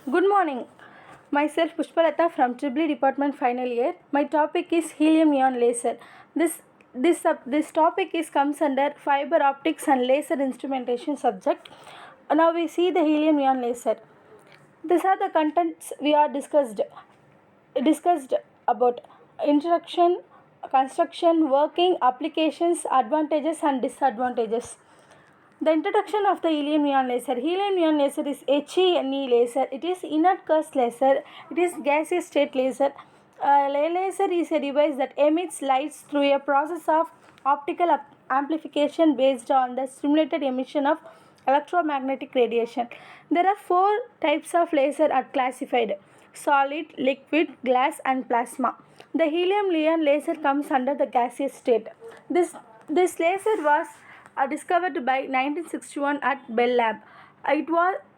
Good morning. Myself Pushpalata from Tribly Department final year. My topic is helium neon laser. This topic is comes under fiber optics and laser instrumentation subject. Now we see the helium neon laser. These are the contents we are discussed about: introduction, construction, working, applications, advantages and disadvantages. The introduction of the helium neon laser. Helium neon laser is HENE laser. It is inert burst laser. It is gaseous state laser. Laser is a device that emits lights through a process of optical amplification based on the stimulated emission of electromagnetic radiation. There are four types of laser are classified: solid, liquid, glass and plasma. The helium neon laser comes under the gaseous state. This laser was discovered by 1961 at Bell Lab.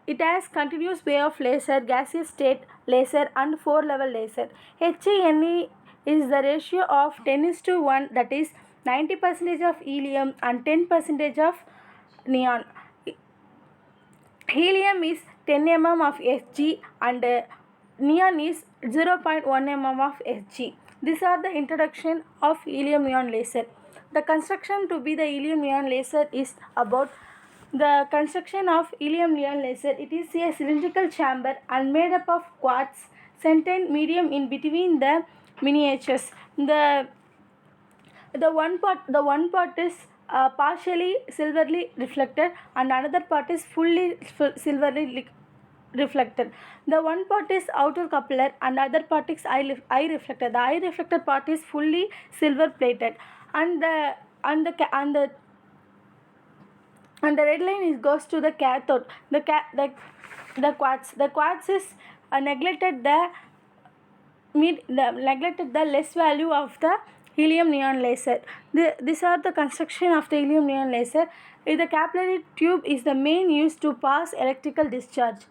It has continuous wave of laser, gaseous state laser and 4-level laser. HENE is the ratio of 10:1, that is 90% of helium and 10% of neon. Helium is 10 mm of Hg and neon is 0.1 mm of Hg. These are the introduction of helium neon laser. The construction to be the helium neon laser is about the construction of helium neon laser. It is a cylindrical chamber and made up of quartz centered medium in between the miniatures. The one part is partially silverly reflected and another part is fully silverly reflected. The one part is outer coupler and other part is eye reflector. The eye reflector part is fully silver plated, and the red line goes to the cathode. The quartz is neglected the less value of the helium neon laser. These are the construction of the helium neon laser. The capillary tube is the main used to pass electrical discharge.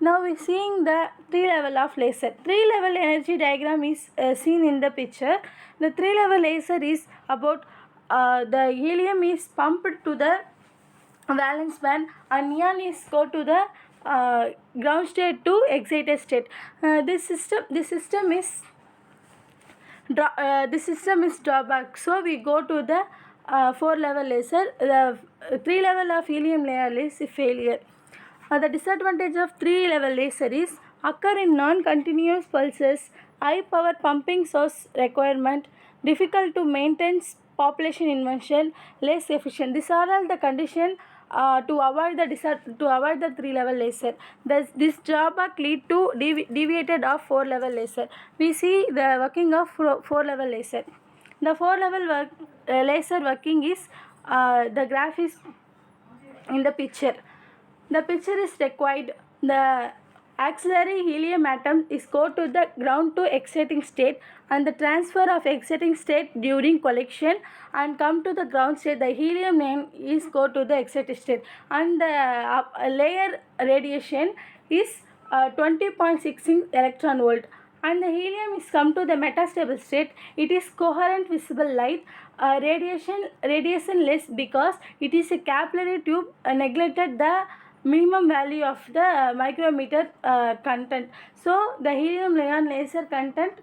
Now we are seeing the 3-level of laser. 3-level energy diagram is seen in the picture. The 3-level laser is about the helium is pumped to the valence band and neon is go to the ground state to excited state. This system is drawback. So we go to the 4-level laser. The 3-level of helium layer is failure. The disadvantage of 3-level laser is occur in non-continuous pulses, high power pumping source requirement, difficult to maintain population inversion, less efficient. These are all the condition to avoid the 3-level laser. This drawback lead to deviated of 4-level laser. We see the working of 4-level laser. The 4-level laser working is the graph is in the picture. The picture is required. The auxiliary helium atom is go to the ground to exciting state, and the transfer of exciting state during collection and come to the ground state. The helium neon is go to the excited state, and the layer radiation is 20.16 electron volt, and the helium is come to the metastable state. It is coherent visible light. Radiation less because it is a capillary tube. Neglected the minimum value of the micrometer content. So the helium neon laser content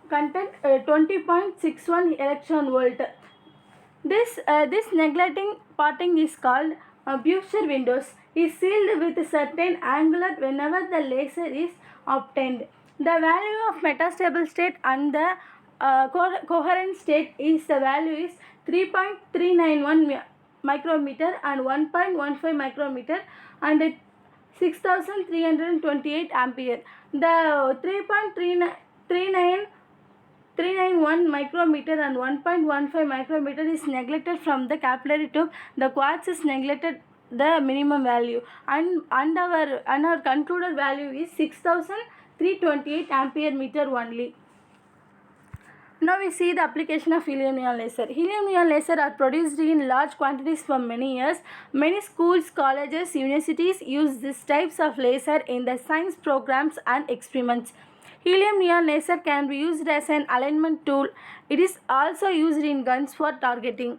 20.61 electron volt. This neglecting parting is called Bucher windows. Is sealed with a certain angular whenever the laser is obtained. The value of metastable state and the coherent state is the value is 3.391 micrometer and 1.15 micrometer and 6328 ampere. The 3.391 micrometer and 1.15 micrometer is neglected from the capillary tube. The quartz is neglected the minimum value, and our concluded value is 6328 ampere meter only. Now we see the application of helium neon laser. Helium neon laser are produced in large quantities for many years. Many schools, colleges, universities use these types of laser in their science programs and experiments. Helium neon laser can be used as an alignment tool. It is also used in guns for targeting.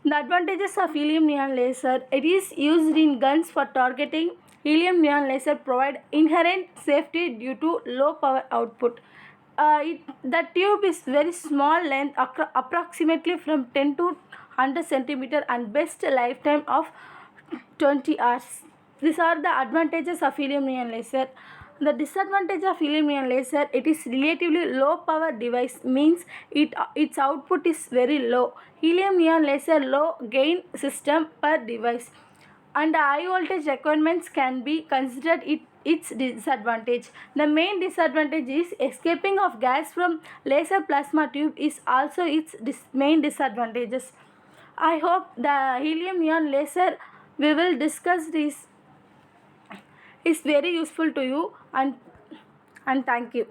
The advantages of helium neon laser. It is used in guns for targeting. Helium neon laser provide inherent safety due to low power output. The tube is very small length, approximately from 10 to 100 centimeter, and best lifetime of 20 hours. These are the advantages of helium neon laser. The disadvantage of helium neon laser, it is relatively low power device, means its output is very low. Helium neon laser low gain system per device, and high voltage requirements can be considered its disadvantage. The main disadvantage is escaping of gas from laser plasma tube is also its main disadvantages. I hope the helium neon laser we will discuss this is very useful to you, and thank you.